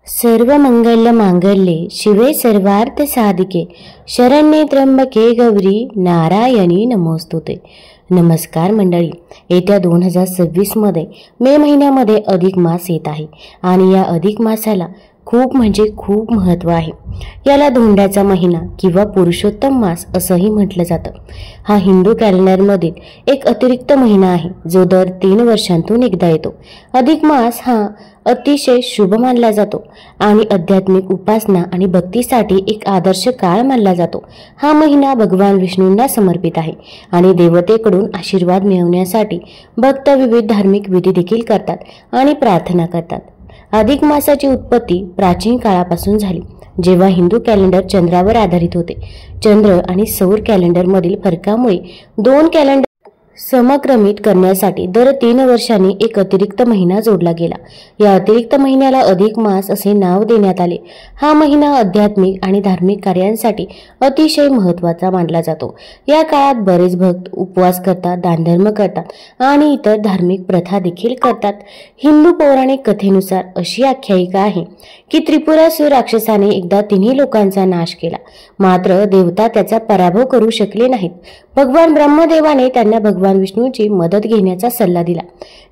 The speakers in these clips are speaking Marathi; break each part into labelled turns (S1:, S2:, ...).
S1: सर्व मंगल मांगल्ये शिवे सर्वार्थ साधिके शरण्ये त्र्यंबके गौरी नारायणी नमोस्तुते। नमस्कार मंडळी, येत्या 2026 मध्ये मे महिन्यामध्ये अधिक मास येत आहे आणि या अधिक मासाला खूप म्हणजे खूप महत्त्व आहे। याला धोंड्याचा महिना किंवा पुरुषोत्तम मास असंही म्हटलं जातं। हा हिंदू कॅलेंडरमधील एक अतिरिक्त महिना आहे जो दर 3 वर्षांतून एकदा येतो। अधिक मास हा अतिशय शुभ मानला जातो आणि आध्यात्मिक उपासना आणि भक्तीसाठी एक आदर्श काळ मानला जातो। हा महिना भगवान विष्णूंना समर्पित आहे आणि देवतेकडून आशीर्वाद मिळवण्यासाठी भक्त विविध धार्मिक विधी देखील करतात आणि प्रार्थना करतात। अधिक मासाची उत्पत्ती प्राचीन काळापासून झाली, जेव्हा हिंदू कॅलेंडर चंद्रावर आधारित होते। चंद्र आणि सौर कॅलेंडरमधील फरकामुळे दोन कॅलेंडर समक्रमित करण्यासाठी दर 3 वर्षांनी एक अतिरिक्त महिना जोडला गेला। या अतिरिक्त महिन्याला अधिक मास असे नाव देण्यात आले। हा महिना आध्यात्मिक आणि धार्मिक कार्यांसाठी अतिशय महत्त्वाचा मानला जातो। या काळात बरेच भक्त उपवास करतात, दानधर्म करतात आणि इतर धार्मिक प्रथा देखील करतात। हिंदू पौराणिक कथेनुसार अशी आख्यायिका आहे की त्रिपुरासुर राक्षसाने एकदा तिन्ही लोकांचा नाश केला, मात्र देवता त्याचा पराभव करू शकले नाहीत। भगवान ब्रह्मदेवाने त्यांना भगवान विष्णूची मदत घेण्याचा सल्ला दिला,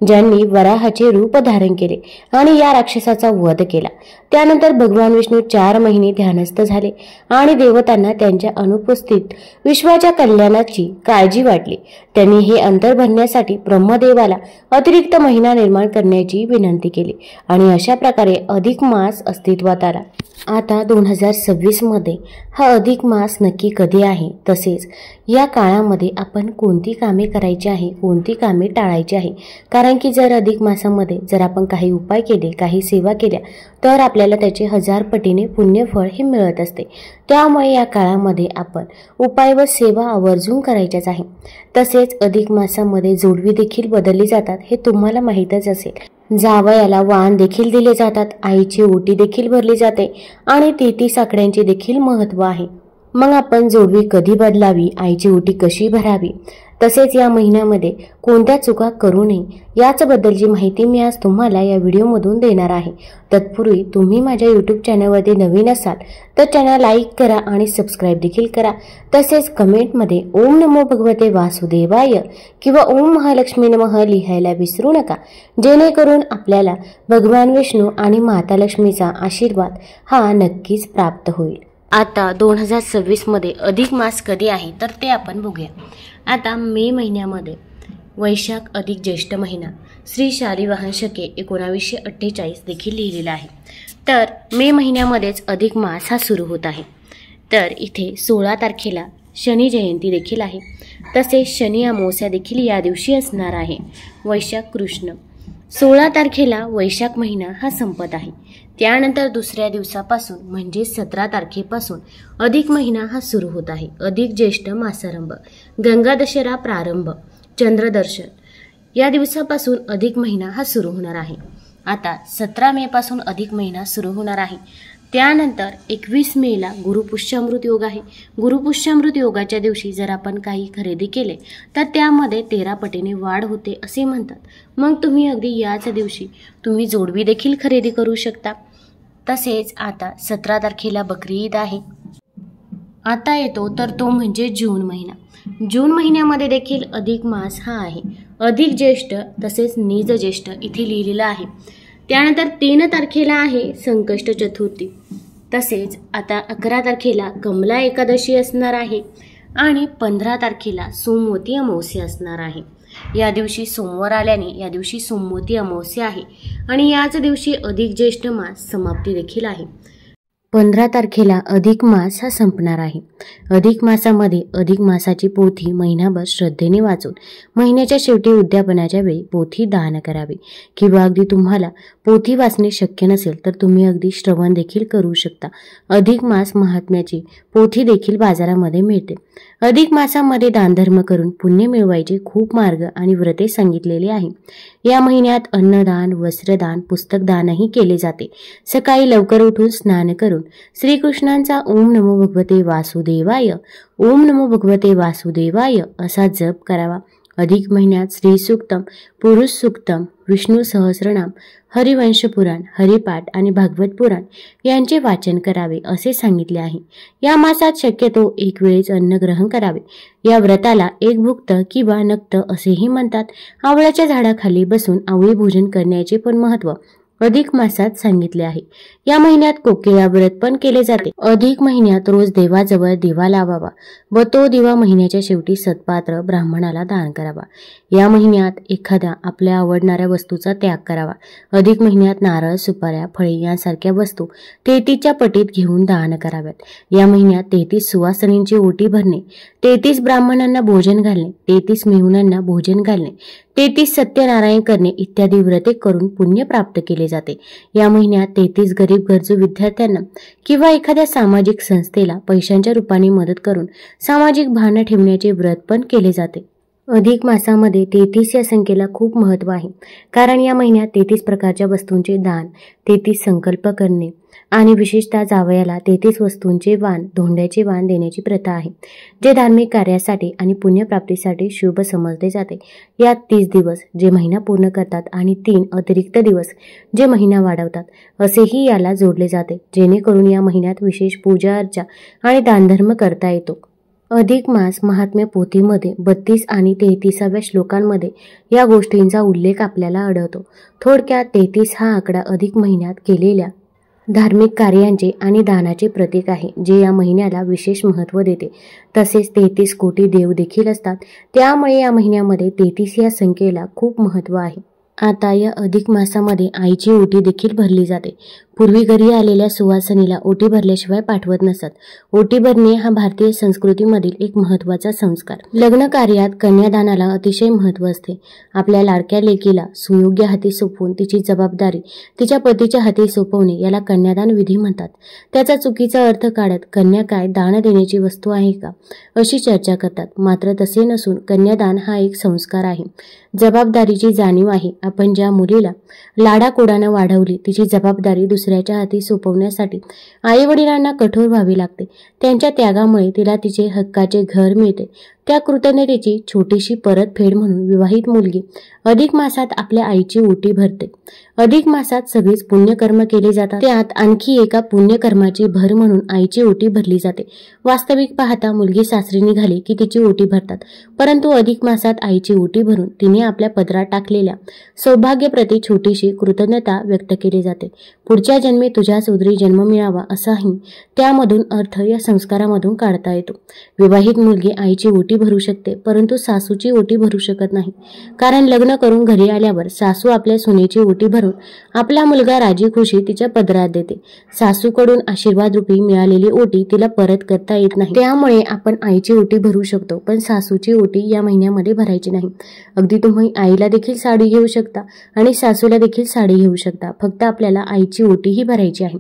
S1: ज्यांनी वराहाचे रूप धारण केले आणि या राक्षसाचा वध केला। त्यानंतर भगवान विष्णू 4 महिने ध्यानस्थ झाले आणि देवतांना त्यांच्या अनुपस्थित विश्वाच्या कल्याणाची काळजी वाटली। त्यांनी हे अंतर भरण्यासाठी ब्रह्मदेवाला अतिरिक्त महिना निर्माण करण्याची विनंती केली आणि अशा प्रकारे अधिक मास अस्तित्वात आला। आता 2026 मध्ये हा अधिक मास नक्की कधी आहे, तसेच या काळामध्ये आपण कोणती कामे करायची आहे, कोणती कामे टाळायची आहे, कारण की जर अधिक मासामध्ये जर आपण काही उपाय केले, काही सेवा केल्या तर आपल्याला त्याचे 1000 पटीने पुण्यफळ हे मिळत असते। त्यामुळे या काळामध्ये आपण उपाय व सेवा आवर्जून करायच्याच आहे। तसेच अधिक मासामध्ये जोडवी देखील बदलली जातात, हे तुम्हाला माहीतच असेल। जावयाला वाण देखील दिले जातात, आईची ओटी देखील भरली जाते आणि 33 आकड्यांचे देखील महत्त्व आहे। मग आपण जोडवी कधी बदलावी, आईची ओटी कशी भरावी, तसेच या महिन्यामध्ये कोणत्या चुका करू नये याचबद्दलची माहिती मी आज तुम्हाला या व्हिडिओमधून देणार आहे। तत्पूर्वी तुम्ही माझ्या यूट्यूब चॅनलवरती नवीन असाल तर चॅनल लाईक करा आणि सबस्क्राईब देखील करा। तसेच कमेंटमध्ये ओम नमो भगवते वासुदेवाय किंवा ओम महालक्ष्मी नमः लिहायला विसरू नका, जेणेकरून आपल्याला भगवान विष्णू आणि माता लक्ष्मीचा आशीर्वाद हा नक्कीच प्राप्त होईल। आता 2026 मध्ये अधिक मास कधी आहे तर ते आपण बघूया। आता मे महिन्यामध्ये वैशाख अधिक ज्येष्ठ महिना श्री शालिवाहन शके 1948 देखील लिहिलेला आहे। तर मे महिन्यामध्येच अधिक मास हा सुरू होत आहे। तर इथे 16 तारखेला शनी जयंती देखील आहे, तसेच शनी अमावस्या देखील या दिवशी असणार आहे। वैशाख कृष्ण 16 तारखेला वैशाख महिना हा संपत आहे। त्यानंतर दुसऱ्या दिवसापासून म्हणजे 17 तारखेपासून अधिक महिना हा सुरू होत आहे। अधिक ज्येष्ठ मासारंभ, गंगा दशरा प्रारंभ, चंद्रदर्शन या दिवसापासून अधिक महिना हा सुरू होणार आहे। आता 17 मे पासून अधिक महिना सुरू होणार आहे। त्यानंतर 21 मेला गुरुपुष्यामृत योग आहे। गुरुपुष्यामृत योगाच्या दिवशी जर आपण काही खरेदी केले तर त्यामध्ये 13 पटीने वाढ होते असे म्हणतात। मग तुम्ही अगदी याच दिवशी तुम्ही जोडवी देखील खरेदी करू शकता। तसेच आता 17 तारखेला बकरी ईद आहे। आता येतो तर तो म्हणजे जून महिना। जून महिन्यामध्ये देखील अधिक मास हा आहे। अधिक ज्येष्ठ तसेच नीज ज्येष्ठ इथे लिहिलेलं आहे। त्यानंतर 3 तारखेला आहे संकष्ट चतुर्थी, तसेच आता 11 तारखेला कमला एकादशी असणार आहे आणि 15 तारखेला सोमवती अमावस्या असणार आहे। या दिवशी सोमवार आल्याने या दिवशी सोमवती अमावस्या आहे आणि याच दिवशी अधिक ज्येष्ठ मास समाप्ती देखील आहे। 15 तारखेला अधिक मास हा संपणार आहे। अधिक मासामध्ये अधिक मासाची पोथी महिनाभर श्रद्धेने वाचून महिन्याच्या शेवटी उद्यापनाच्या वेळी पोथी दान करावी, किंवा अगदी तुम्हाला पोथी वाचणे शक्य नसेल तर तुम्ही अगदी श्रवण देखील करू शकता। अधिक मास महात्म्याची पोथी देखील बाजारामध्ये मिळते। अधिक मासामध्ये दानधर्म करून पुण्य मिळवायचे खूप मार्ग आणि व्रते सांगितलेले आहे। या महिन्यात अन्नदान, वस्त्रदान, पुस्तकदानही केले जाते। सकाळी लवकर उठून स्नान करून श्रीकृष्णांचा ओम नमो भगवते वासुदेवाय, ओम नमो भगवते वासुदेवाय असा जप करावा। अधिक महिन्यात श्री सूक्तम, पुरुष सूक्तम, विष्णू सहस्रनाम, हरिवंश पुराण, हरिपाठ आणि भागवत पुराण यांचे वाचन करावे असे सांगितले आहे. या मासात शक्यतो एक वेळेस अन्न ग्रहण करावे. या व्रताला एक भुक्त किंवा नक्त असेही म्हणतात. आवळ्याच्या झाडाखाली बसून आवळी भोजन करण्याचे पण महत्त्व अधिक मासात सांगितले आहे. या महिन्यात कोकिळा व्रत पण केले जाते. अधिक महिन्यात रोज देवाजवळ दिवा लावावा व तो दिवा महिन्याच्या शेवटी सत्पात्र ब्राह्मणाला दान करावा. या महिन्यात एखाद्या आपल्या आवडणाऱ्या वस्तूचा त्याग करावा. अधिक महिन्यात नारळ, सुपाऱ्या, फळे यांसारख्या वस्तू 33च्या पटीत घेऊन दान कराव्यात. या महिन्यात 33 सुवासिनींची ओटी भरणे, 33 ब्राह्मणांना भोजन घालणे, 33 मेहुणांना भोजन घालणे, 33 सत्यनारायण करणे इत्यादी व्रते करून पुण्य प्राप्त केले जाते. या महिन्यात 33 गरीब गरजू विद्यार्थ्यांना किंवा एखाद्या सामाजिक संस्थेला पैशांच्या रूपाने मदत करून सामाजिक भावना ठेवण्याचे व्रत पण केले जाते. अधिक मासामध्ये 33 या संख्येला खूप महत्त्व आहे. कारण या महिन्यात 33 प्रकारच्या वस्तूंचे दान, 33 संकल्प करणे आणि विशेषतः जावयाला 33 वस्तूंचे वाण, धोंड्याचे वाण देण्याची प्रथा आहे, जे धार्मिक कार्यासाठी आणि पुण्यप्राप्तीसाठी शुभ समजले जाते. यात 30 दिवस जे महिना पूर्ण करतात आणि 3 अतिरिक्त दिवस जे महिना वाढवतात असेही याला जोडले जाते, जेणेकरून या महिन्यात विशेष पूजा अर्चा आणि दानधर्म करता येतो. अधिक मास महात्म्य पोथीमध्ये 32 आणि 33व्या श्लोकांमध्ये या गोष्टींचा उल्लेख आपल्याला आढळतो. थोडक्यात 33 हा आकडा अधिक महिन्यात केलेल्या धार्मिक कार्यांचे आणि दानाचे प्रतीक आहे, जे या महिन्याला विशेष महत्त्व देते. तसेच 33 कोटी देव देखील असतात, त्यामुळे या महिन्यामध्ये 33 या संख्येला खूप महत्त्व आहे. आता या अधिक मासामध्ये आईची ओटी देखील भरली जाते. पूर्वी घरी आलेल्या सुवासिनीला ओटी भरल्याशिवाय पाठवत नसत. ओटी भरणे हा भारतीय संस्कृतीमधील एक महत्त्वाचा संस्कार. लग्न कार्यात कन्यादानाला अतिशय महत्त्व असते. आपल्या लाडक्या लेकीला सुयोग्य हाती सोपवून तिची जबाबदारी तिच्या पतीच्या हाती सोपवणे याला कन्यादान विधी म्हणतात. त्याचा चुकीचा अर्थ काढत कन्या काय दान देण्याची वस्तू आहे का अशी चर्चा करतात. मात्र तसे नसून कन्यादान हा एक संस्कार आहे, जबाबदारीची जाणीव आहे. आपण ज्या मुलीला लाडाकोडानं वाढवली तिची जबाबदारी दुसऱ्याच्या हाती सोपवण्यासाठी आई वडिलांना कठोर व्हावे लागते. त्यांच्या त्यागामुळे तिला तिचे हक्काचे घर मिळते. त्या कृतज्ञतेची छोटीशी परतफेड म्हणून विवाहित मुलगी अधिक मासात आपल्या आईची ओटी भरते. अधिक मासात सगळीच पुण्यकर्म केली जातात. त्यात आणखी एका पुण्यकर्माची भर म्हणून आईची ओटी भरली जाते. वास्तविक पाहता मुलगी सासरी निघाली की तिची ओटी भरतात, परंतु अधिक मासात आईची ओटी भरून तिने आपल्या पदरात टाकलेल्या सौभाग्यप्रती छोटीशी कृतज्ञता व्यक्त केली जाते. पुढच्या जन्मी तुझ्याच उदरी जन्म मिळावा असाही त्यामधून अर्थ या संस्कारामधून काढता येतो. विवाहित मुलगी आईची ओटी भरू शकते, परंतु सासूची ओटी भरू शकत नाही. कारण लग्न करून घरी आल्यावर सासू आपल्या सुनेची ओटी भरून आपला मुलगा राजी खुशी तिच्या पदरात देते. सासूकडून आशीर्वाद रूपी मिळालेली ओटी तिला परत करता येत नाही. त्यामुळे आपण आईची ओटी भरू शकतो, पण सासूची ओटी या महिन्यामध्ये भरायची नाही. अगदी तुम्ही आईला देखील साडी घेऊ शकता आणि सासूला देखील साडी घेऊ शकता. फक्त आपल्याला आईची ओटीही भरायची आहे.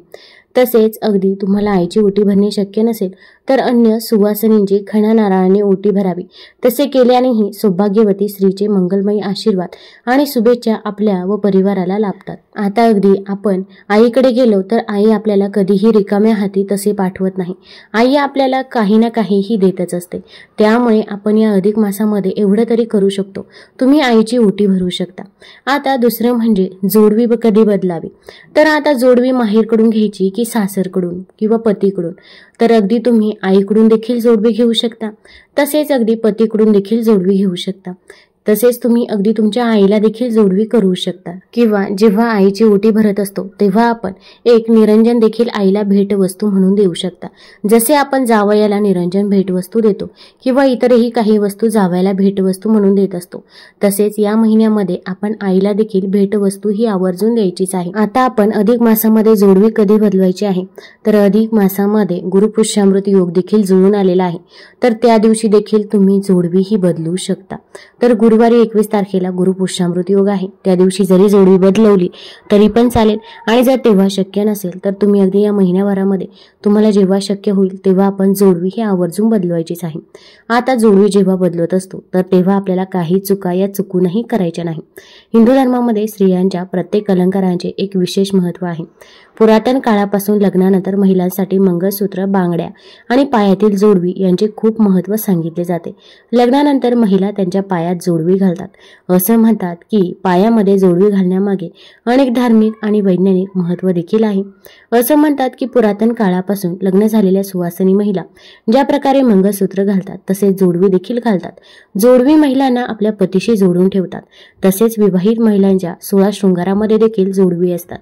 S1: तसेच अगदी तुम्हाला आईची ओटी भरणे शक्य नसेल तर अन्य सुवासिनींची खणा नारळाने ओटी भरावी. तसे केल्यानेही सौभाग्यवती स्त्रीचे मंगलमयी आशीर्वाद आणि शुभेच्छा आपल्या व परिवाराला लाभतात. आता अगदी आपण आईकडे गेलो तर आई आपल्याला कधीही रिकाम्या हाती तसे पाठवत नाही. आई आपल्याला काही ना काहीही देतच असते. त्यामुळे आपण या अधिक मासामध्ये एवढं तरी करू शकतो. तुम्ही आईची ओटी भरू शकता. आता दुसरं म्हणजे जोडवी कधी बदलावी. तर आता जोडवी माहेरकडून घ्यायची की सासरकडून किंवा पतीकडून. तर अगदी तुम्ही आईकडून देखील जोडवी घेऊ शकता, तसेच अगदी पतीकडून देखील जोडवी घेऊ शकता. तसेच तुम्ही अगदी तुमच्या आईला देखील जोडवी करू शकता. किंवा जेव्हा आईची ओटी भरत असतो तेव्हा आपण एक निरंजन देखील आईला भेटवस्तू म्हणून देऊ शकता. जसे आपण जावयाला निरंजन भेटवस्तू देतो किंवा इतरही काही वस्तू जावयाला भेटवस्तू म्हणून देत असतो, तसेच या महिन्यामध्ये आपण आईला देखील भेटवस्तू ही आवर्जून द्यायचीच आहे. आता आपण अधिक मासामध्ये जोडवी कधी बदलवायची आहे. तर अधिक मासामध्ये गुरुपुष्यामृत योग देखील जुळून आलेला आहे, तर त्या दिवशी देखील तुम्ही जोडवी ही बदलू शकता. तर गुरुवारी 21 तारखेला गुरुपुष्यामृत योग आहे. त्या दिवशी जरी जोडवी बदलवली तरी पण चालेल, आणि जर तेव्हा शक्य नसेल तर तुम्ही अगदी या महिन्याभरामध्ये तुम्हाला जेव्हा शक्य होईल तेव्हा आपण जोडवी ही आवर्जून बदलवायचीच आहे. आता जोडवी जेव्हा बदलत असतो तर तेव्हा आपल्याला काही चुका या चुकूनही करायच्या नाही. हिंदू धर्मामध्ये स्त्रियांच्या प्रत्येक अलंकारांचे एक विशेष महत्त्व आहे. पुरातन काळापासून लग्नानंतर महिलांसाठी मंगळसूत्र, बांगड्या आणि पायातील जोडवी यांचे खूप महत्त्व सांगितले जाते. लग्नानंतर महिला त्यांच्या पायात जोडवी घालतात. असं म्हणतात की पायामध्ये जोडवी घालण्यामागे अनेक धार्मिक आणि वैज्ञानिक महत्त्व देखील आहे. असं म्हणतात की पुरातन काळापासून लग्न झालेल्या सुवासिनी महिला ज्या प्रकारे मंगळसूत्र घालतात तसेच जोडवी देखील घालतात. जोडवी महिलांना आपल्या पतीशी जोडून ठेवतात. तसेच विवाहित महिलांच्या 16 शृंगारामध्ये देखील जोडवी असतात.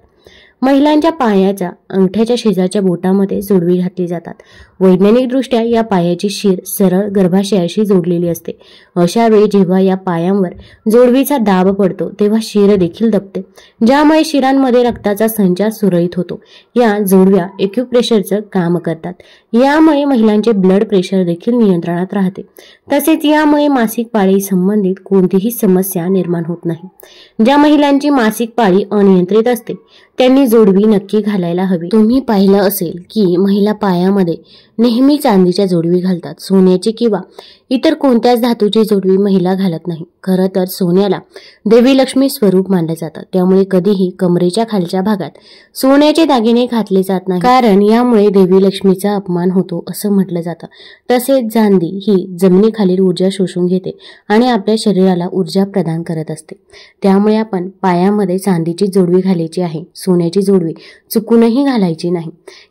S1: महिलांच्या पायाच्या अंगठ्याच्या शेजारच्या बोटामध्ये जोडवी घातली जातात. वैज्ञानिकदृष्ट्या या पायाची शीर सरळ गर्भाशयाशी जोडलेली असते. अशा वेळी जेव्हा या पायांवर जोडवीचा दाब पडतो तेव्हा शीर देखील दबते, ज्यामुळे शिरांमध्ये रक्ताचा संचार सुरळीत होतो. या जोडव्या एक्युप्रेशरचं काम करतात. यामुळे महिलांचे ब्लड प्रेशर देखील नियंत्रणात राहते. तसेच यामुळे मासिक पाळी संबंधित कोणतीही समस्या निर्माण होत नाही. ज्या महिलांची मासिक पाळी अनियंत्रित असते त्यांनी जोडवी नक्की घालायला हवी. तुम्ही पाहिलं असेल की महिला पायामध्ये नेहमी चांदीच्या जोडवी घालतात. सोन्याची किंवा इतर कोणत्याच धातूची जोडवी महिला घालत नाही. खरं तर सोन्याला देवी लक्ष्मी स्वरूप मानले जातात. त्यामुळे कधीही कमरेच्या खालच्या भागात सोन्याचे दागिने घातले जात नाही, कारण यामुळे देवी लक्ष्मीचा अपमान होतो असं म्हटलं जातं. तसेच चांदी ही जमिनीखालील ऊर्जा शोषून घेते आणि आपल्या शरीराला ऊर्जा प्रदान करत असते. त्यामुळे आपण पायामध्ये चांदीची जोडवी घालायची आहे. सोन्याची जोडवी चुकूनही घालायची नाही.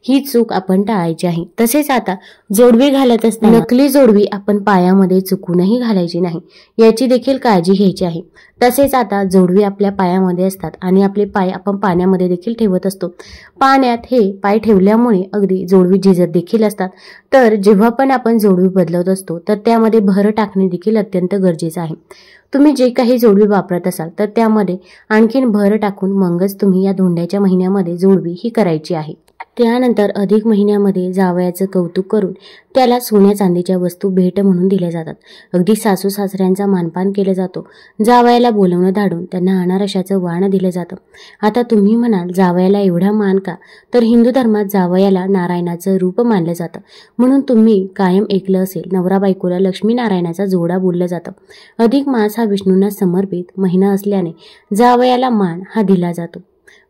S1: ही चूक आपण टाळायची आहे. तसेच आता जोडवी घालत असताना नकली जोडवी आपण पायामध्ये चुकूनही घालायची नाही, याची देखील काळजी घ्यायची आहे. तसेच आता जोडवी आपल्या पायामध्ये असतात आणि आपले पाय आपण पाण्यामध्ये देखील ठेवत असतो. पाण्यात हे पाय ठेवल्यामुळे अगदी जोडवी झिजत देखील असतात. तर जेव्हा पण आपण जोडवी बदलत असतो तर त्यामध्ये भर टाकणे देखील अत्यंत गरजेचं आहे. तुम्ही जे काही जोडवी वापरत असाल तर त्यामध्ये आणखीन भर टाकून मगच तुम्ही या धोंड्याच्या महिन्यामध्ये जोडवी ही करायची आहे. त्यानंतर अधिक महिन्यामध्ये जावयाचं कौतुक करून त्याला सोन्या चांदीच्या वस्तू भेट म्हणून दिल्या जातात. अगदी सासू सासऱ्यांचा मानपान केला जातो. जावयाला बोलवणं धाडून त्यांना अनारशाचं वाण दिलं जातं. आता तुम्ही म्हणाल जावयाला एवढा मान का? तर हिंदू धर्मात जावयाला नारायणाचं रूप मानलं जातं. म्हणून तुम्ही कायम ऐकलं असेल नवरा बायकोला लक्ष्मी नारायणाचा जोडा बोललं जातं. अधिक मास हा विष्णूंना समर्पित महिना असल्याने जावयाला मान हा दिला जातो.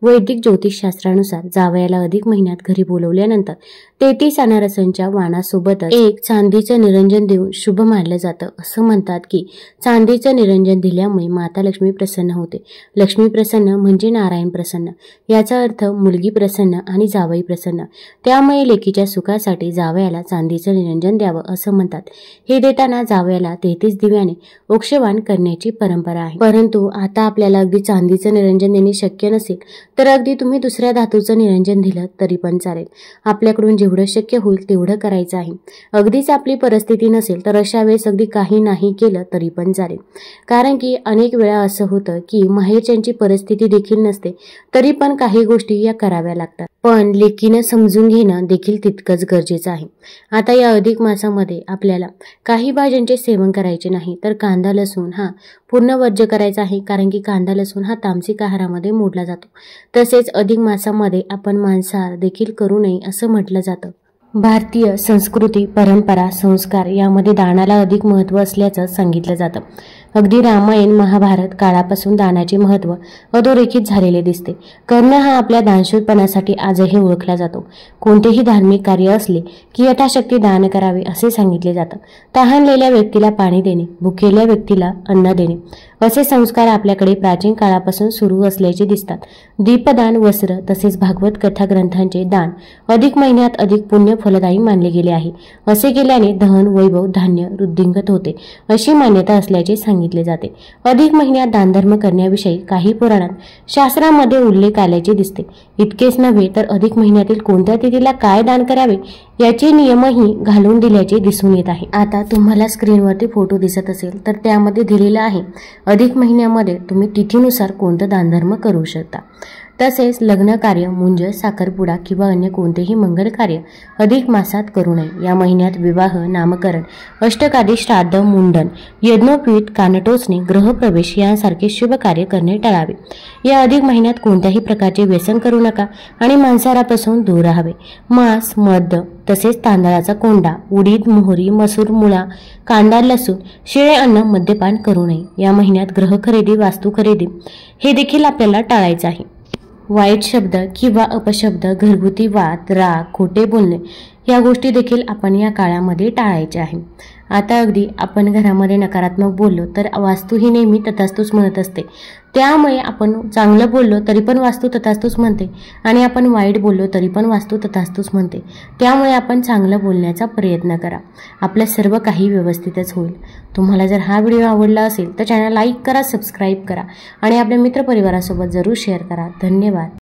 S1: वैदिक ज्योतिषशास्त्रानुसार जावयाला अधिक महिन्यात घरी बोलवल्यानंतर 33 अनारसांच्या वाणासोबतच एक चांदीचं निरंजन देऊन शुभ मानलं जातं. असं म्हणतात की चांदीचं निरंजन दिल्यामुळे माता लक्ष्मी प्रसन्न होते. लक्ष्मी प्रसन्न म्हणजे नारायण प्रसन्न. याचा अर्थ मुलगी प्रसन्न आणि जावई प्रसन्न. त्यामुळे लेकीच्या सुखासाठी जावयाला चांदीचं निरंजन द्यावं असं म्हणतात. हे देताना जावयाला 33 दिव्याने औक्षवान करण्याची परंपरा आहे. परंतु आता आपल्याला अगदी चांदीचं निरंजन देणे शक्य नसेल तर अगदी तुम्ही दुसऱ्या धातूचं निरंजन दिलं तरी पण चालेल. आपल्याकडून जेवढं शक्य होईल तेवढं करायचं आहे. अगदीच आपली परिस्थिती नसेल तर अशा वेळेस अगदी काही नाही केलं तरी पण चालेल. कारण की अनेक वेळा असं होतं की माहेरच्यांची परिस्थिती देखील नसते तरी पण काही गोष्टी या कराव्या लागतात. पण लेकीनं समजून घेणं देखील तितकंच गरजेचं आहे. आता या अधिक मासामध्ये आपल्याला काही भाज्यांचे सेवन करायचे नाही तर कांदा लसूण हा पूर्ण वर्ज्य करायचा आहे. कारण की कांदा लसूण हा तामसिक आहारामध्ये मोडला जातो. तसेच अधिक मासामध्ये आपण मांसाहार देखील करू नये असं म्हटलं जातं. भारतीय संस्कृती, परंपरा, संस्कार यामध्ये दानाला अधिक महत्त्व असल्याचं सांगितलं जातं. अगदी रामायण महाभारत काळापासून दानाचे महत्त्व अधोरेखित झालेले दिसते. कर्ण हा आपल्या दानशूरपणासाठी आजही ओळखला जातो. कोणतेही धार्मिक कार्य असले की यथाशक्ती दान करावे असे सांगितले जातं. तहानलेल्या व्यक्तीला पाणी देणे, भुकेल्या व्यक्तीला अन्न देणे असे संस्कार आपल्याकडे प्राचीन काळापासून सुरू असल्याचे दिसतात. दीपदान, वस्त्र तसेच भागवत कथा ग्रंथांचे दान अधिक महिन्यात अधिक पुण्य फलदायी मानले गेले आहे. असे केल्याने धन, वैभव, धान्य वृद्धिंगत होते अशी मान्यता असल्याचे सांगितले जाते. अधिक महिन्यात दानधर्म करण्याविषयी काही पुराणात शास्त्रामध्ये उल्लेख आल्याचे दिसते. इतकेच नव्हे तर अधिक महिन्यातील कोणत्या तिथीला काय दान करावे याचे नियमही घालून दिल्याचे दिसून येत आहे. आता तुम्हाला स्क्रीनवरती फोटो दिसत असेल तर त्यामध्ये दिलेला आहे अधिक महिन्यामध्ये तुम्ही तिथीनुसार कोणतं दानधर्म करू शकता. तसेच लग्न कार्य, मुंज, साखरपुडा किंवा अन्य कोणतेही मंगल कार्य अधिक मासात करू नये. या महिन्यात विवाह, नामकरण, अष्टकादी, श्राद्ध, मुंडन, यज्ञोपवीत, कानटोचणे, गृहप्रवेश यांसारखे शुभ कार्य करणे टाळावे. या अधिक महिन्यात कोणत्याही प्रकारचे व्यसन करू नका आणि मांसाहारापासून दूर राहावे. मांस, मध तसेच तांदळाचा कोंडा, उडीद, मोहरी, मसूर, मुळा, कांदा, लसूण, शिळे अन्न, मद्यपान करू नये. या महिन्यात ग्रह खरेदी, वास्तू खरेदी हे देखील आपल्याला टाळायचं आहे. वाईट शब्द किंवा अपशब्द, घरगुती वाद, राग, खोटे बोलणे या गोष्टी देखील आपण या काळामध्ये टाळायच्या आहे. आता अगदी आपण घरामध्ये नकारात्मक बोललो तर वास्तू ही नेहमी तथास्तुच म्हणत असते. त्यामुळे आपण चांगलं बोललो तरी पण वास्तू तथास्तुच म्हणते आणि आपण वाईट बोललो तरी पण वास्तू तथास्तुच म्हणते. त्यामुळे आपण चांगलं बोलण्याचा प्रयत्न करा. आपलं सर्व काही व्यवस्थितच होईल. तुम्हाला जर हा व्हिडिओ आवडला असेल तर चॅनल लाईक करा, सबस्क्राईब करा आणि आपल्या मित्रपरिवारासोबत जरूर शेअर करा. धन्यवाद.